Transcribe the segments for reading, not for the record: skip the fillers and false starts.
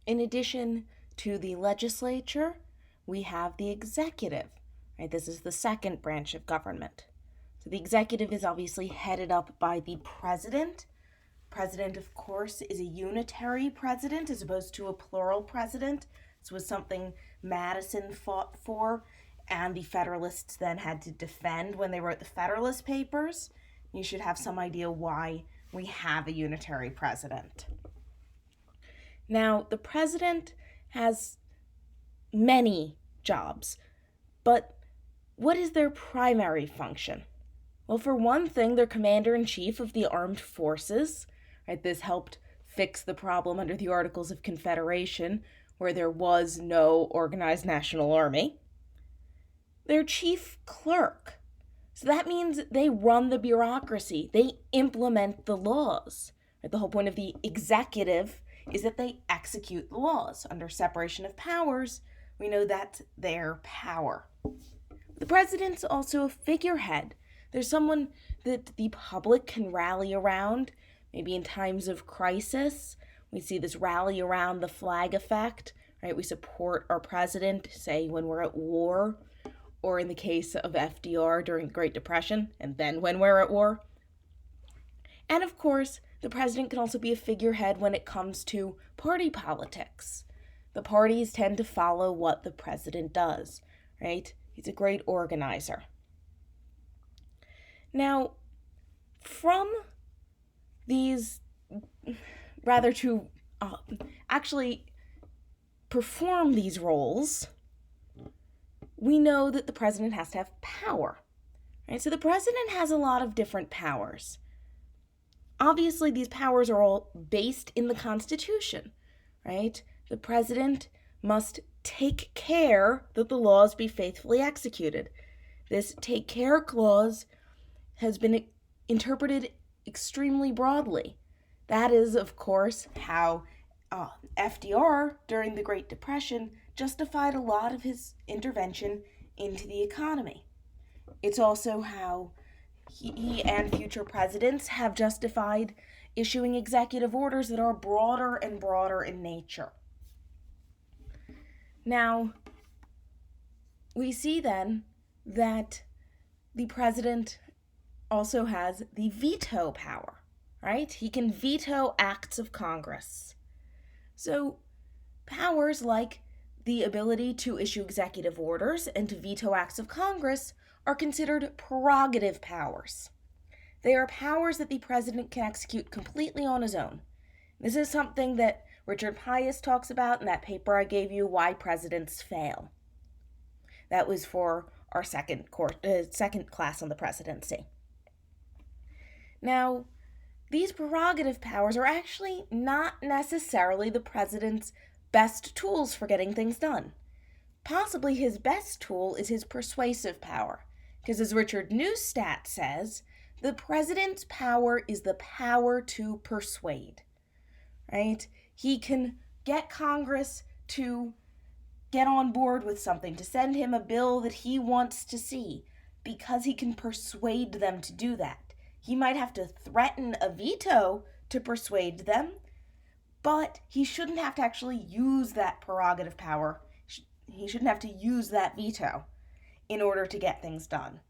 In addition to the legislature, we have the executive. Right? This is the second branch of government. So the executive is obviously headed up by the president. President, of course, is a unitary president as opposed to a plural president. This was something Madison fought for, and the Federalists then had to defend when they wrote the Federalist Papers. You should have some idea why we have a unitary president. Now, the president has many jobs, but what is their primary function? Well, for one thing, they're commander-in-chief of the armed forces. Right? This helped fix the problem under the Articles of Confederation, where there was no organized national army. They're chief clerk. So that means they run the bureaucracy. They implement the laws. Right? The whole point of the executive is that they execute the laws. Under separation of powers, we know that's their power. The president's also a figurehead. There's someone that the public can rally around, maybe in times of crisis. We see this rally around the flag effect, right? We support our president, say, when we're at war, or in the case of FDR during the Great Depression, and then when we're at war. And of course, the president can also be a figurehead when it comes to party politics. The parties tend to follow what the president does, right? He's a great organizer. Now, from these, rather to actually perform these roles, we know that the president has to have power, right? So the president has a lot of different powers. Obviously, these powers are all based in the Constitution, right? The president must take care that the laws be faithfully executed. This take care clause has been interpreted extremely broadly. That is, of course, how FDR, during the Great Depression, justified a lot of his intervention into the economy. It's also how he and future presidents have justified issuing executive orders that are broader and broader in nature. Now, we see then that the president also has the veto power, right? He can veto acts of Congress. So, powers like the ability to issue executive orders and to veto acts of Congress are considered prerogative powers. They are powers that the president can execute completely on his own. This is something that Richard Pius talks about in that paper I gave you, Why Presidents Fail. That was for our second class on the presidency. Now, these prerogative powers are actually not necessarily the president's best tools for getting things done. Possibly his best tool is his persuasive power. Because as Richard Neustadt says, the president's power is the power to persuade, right? He can get Congress to get on board with something, to send him a bill that he wants to see, because he can persuade them to do that. He might have to threaten a veto to persuade them, but he shouldn't have to actually use that prerogative power. He shouldn't have to use that veto in order to get things done,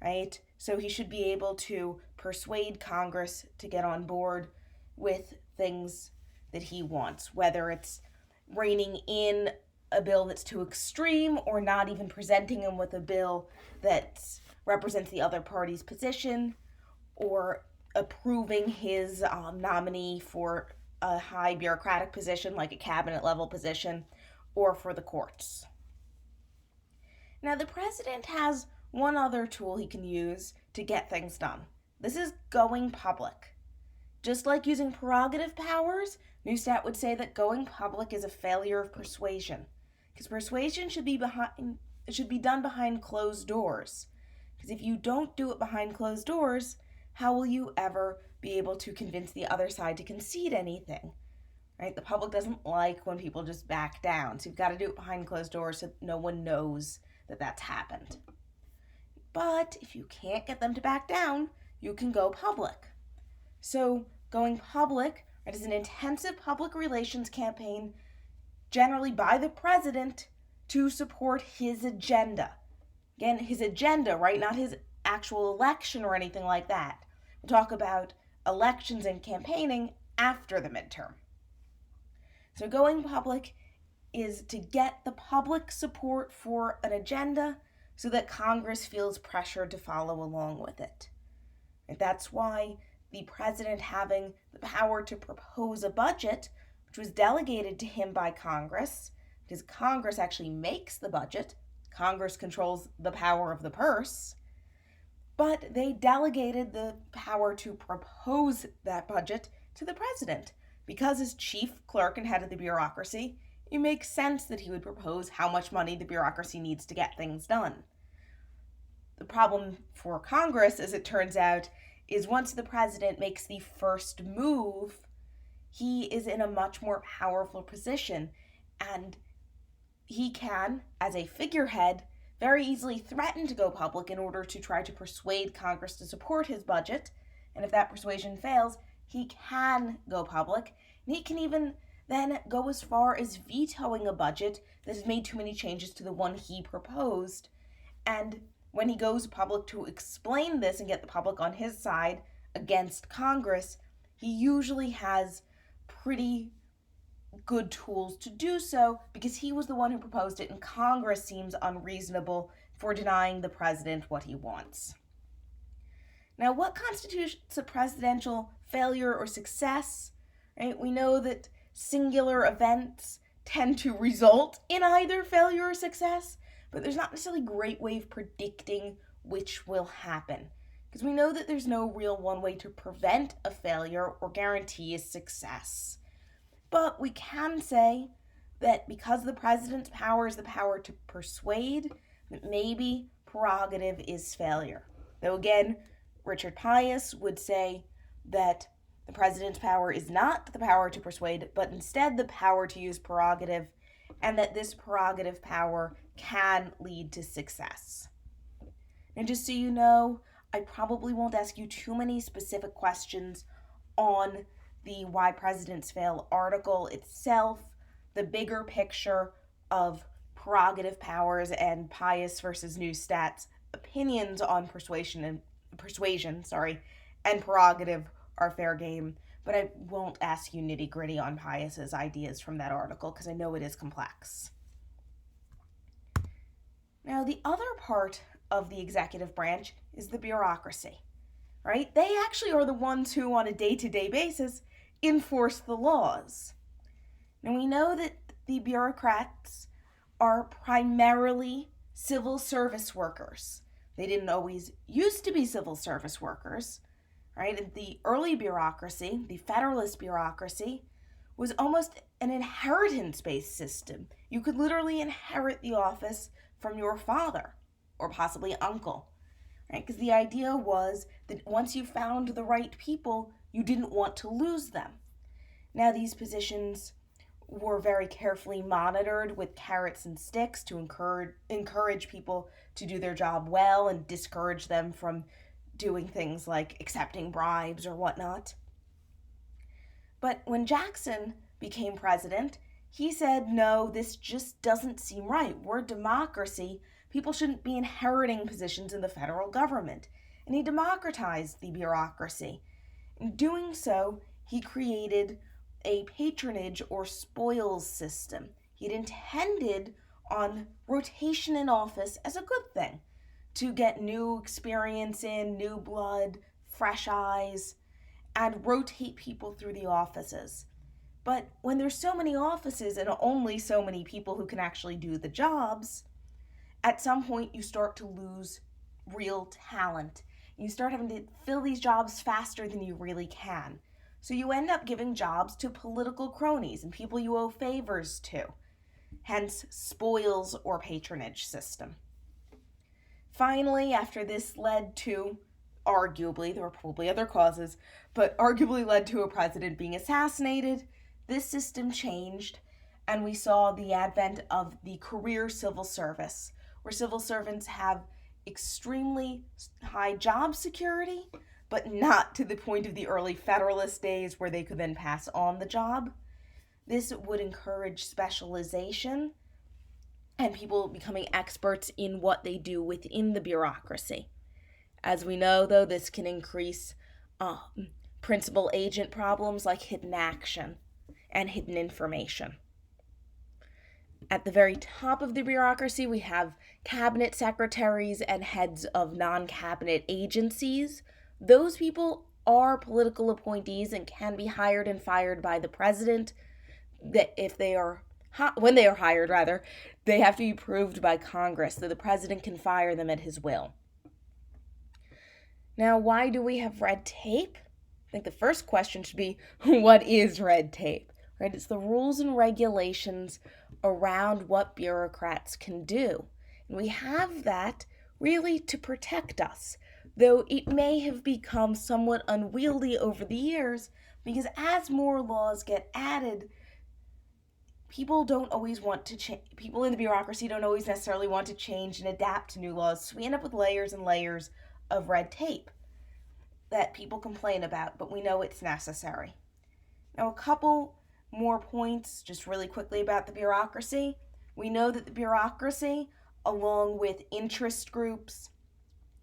right? So he should be able to persuade Congress to get on board with things that he wants, whether it's reining in a bill that's too extreme or not even presenting him with a bill that represents the other party's position, or approving his nominee for a high bureaucratic position like a cabinet level position, or for the courts. Now, the president has one other tool he can use to get things done. This is going public. Just like using prerogative powers, Neustadt would say that going public is a failure of persuasion, because persuasion should be done behind closed doors. Because if you don't do it behind closed doors, how will you ever be able to convince the other side to concede anything? Right? The public doesn't like when people just back down, so you've got to do it behind closed doors so no one knows that that's happened. But if you can't get them to back down, you can go public. So going public, right, is an intensive public relations campaign generally by the president, to support his agenda. Again, his agenda, right? Not his actual election or anything like that. We'll talk about elections and campaigning after the midterm. So going public is to get the public support for an agenda so that Congress feels pressured to follow along with it. And that's why the president having the power to propose a budget, which was delegated to him by Congress, because Congress actually makes the budget, Congress controls the power of the purse, but they delegated the power to propose that budget to the president. Because as chief clerk and head of the bureaucracy, it makes sense that he would propose how much money the bureaucracy needs to get things done. The problem for Congress, as it turns out, is once the president makes the first move, he is in a much more powerful position, and he can, as a figurehead, very easily threaten to go public in order to try to persuade Congress to support his budget, and if that persuasion fails, he can go public, and he can even then go as far as vetoing a budget that has made too many changes to the one he proposed. And when he goes public to explain this and get the public on his side against Congress, he usually has pretty good tools to do so because he was the one who proposed it, and Congress seems unreasonable for denying the president what he wants. Now, what constitutes a presidential failure or success? Right? We know that singular events tend to result in either failure or success, but there's not necessarily a great way of predicting which will happen, because we know that there's no real one way to prevent a failure or guarantee a success. But we can say that because the president's power is the power to persuade, that maybe prerogative is failure. Though again, Richard Pius would say that the president's power is not the power to persuade, but instead the power to use prerogative, and that this prerogative power can lead to success. And just so you know, I probably won't ask you too many specific questions on the Why Presidents Fail article itself. The bigger picture of prerogative powers and Pius versus Neustat's opinions on persuasion and prerogative are fair game, but I won't ask you nitty-gritty on Pius's ideas from that article because I know it is complex. Now, the other part of the executive branch is the bureaucracy, right? They actually are the ones who, on a day-to-day basis, enforce the laws. Now, we know that the bureaucrats are primarily civil service workers. They didn't always used to be civil service workers, right? In the early bureaucracy, the Federalist bureaucracy, was almost an inheritance-based system. You could literally inherit the office from your father or possibly uncle, right? Because the idea was that once you found the right people, you didn't want to lose them. Now, these positions were very carefully monitored with carrots and sticks to encourage people to do their job well and discourage them from doing things like accepting bribes or whatnot. But when Jackson became president, he said, no, this just doesn't seem right. We're a democracy. People shouldn't be inheriting positions in the federal government. And he democratized the bureaucracy. In doing so, he created a patronage or spoils system. He'd intended on rotation in office as a good thing, to get new experience in, new blood, fresh eyes, and rotate people through the offices. But when there's so many offices and only so many people who can actually do the jobs, at some point you start to lose real talent. You start having to fill these jobs faster than you really can. So you end up giving jobs to political cronies and people you owe favors to. Hence, spoils or patronage system. Finally, after this led to, arguably, there were probably other causes, but arguably led to a president being assassinated, this system changed, and we saw the advent of the career civil service, where civil servants have extremely high job security, but not to the point of the early Federalist days where they could then pass on the job. this would encourage specialization and people becoming experts in what they do within the bureaucracy. As we know, though, this can increase principal agent problems like hidden action and hidden information. At the very top of the bureaucracy, we have cabinet secretaries and heads of non-cabinet agencies. Those people are political appointees and can be hired and fired by the president. That if they are when they are hired, rather, they have to be approved by Congress, so the president can fire them at his will. Now, why do we have red tape? I think the first question should be, what is red tape? Right? It's the rules and regulations around what bureaucrats can do. And we have that really to protect us, though it may have become somewhat unwieldy over the years, because as more laws get added, people don't always want to change. People in the bureaucracy don't always necessarily want to change and adapt to new laws, so we end up with layers and layers of red tape that people complain about, but we know it's necessary. Now, a couple more points just really quickly about the bureaucracy. We know that the bureaucracy, along with interest groups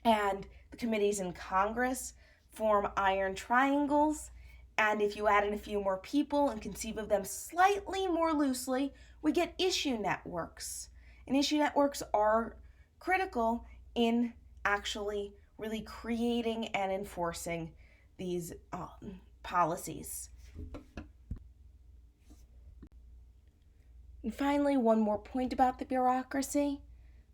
and the committees in Congress, form iron triangles, and if you add in a few more people and conceive of them slightly more loosely, we get issue networks. And issue networks are critical in actually really creating and enforcing these policies. And finally, one more point about the bureaucracy,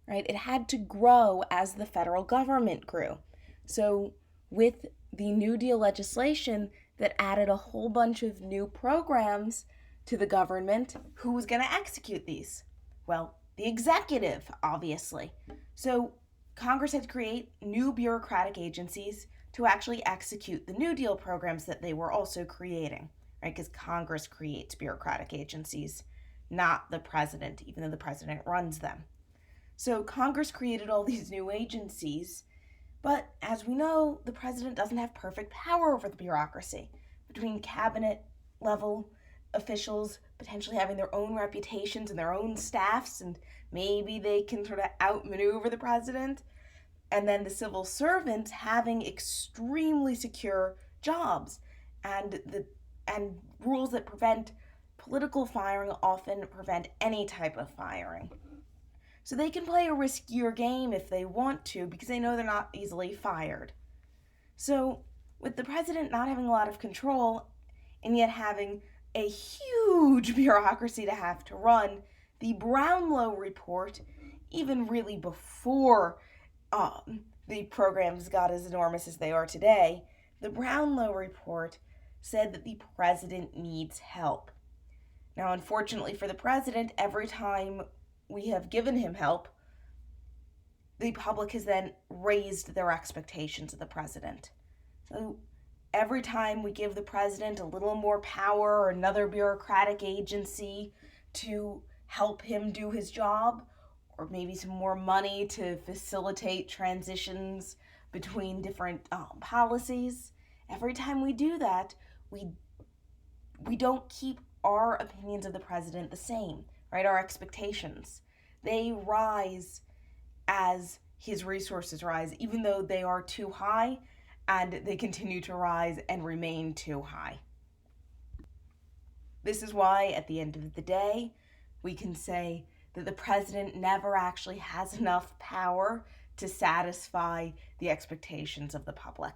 right? It had to grow as the federal government grew. So with the New Deal legislation that added a whole bunch of new programs to the government, who was going to execute these? Well, the executive, obviously. So Congress had to create new bureaucratic agencies to actually execute the New Deal programs that they were also creating, right? Because Congress creates bureaucratic agencies, not the president, even though the president runs them. So Congress created all these new agencies, but as we know, the president doesn't have perfect power over the bureaucracy. Between cabinet level officials potentially having their own reputations and their own staffs, and maybe they can sort of outmaneuver the president, and then the civil servants having extremely secure jobs, and rules that prevent political firing often prevent any type of firing. So they can play a riskier game if they want to, because they know they're not easily fired. So with the president not having a lot of control and yet having a huge bureaucracy to have to run, the Brownlow report, even really before the programs got as enormous as they are today, the Brownlow report said that the president needs help. Now, unfortunately for the president, every time we have given him help, the public has then raised their expectations of the president. So every time we give the president a little more power or another bureaucratic agency to help him do his job, or maybe some more money to facilitate transitions between different policies, every time we do that, we don't keep our opinions of the president the same, right? Our expectations. They rise as his resources rise, even though they are too high, and they continue to rise and remain too high. This is why, at the end of the day, we can say that the president never actually has enough power to satisfy the expectations of the public.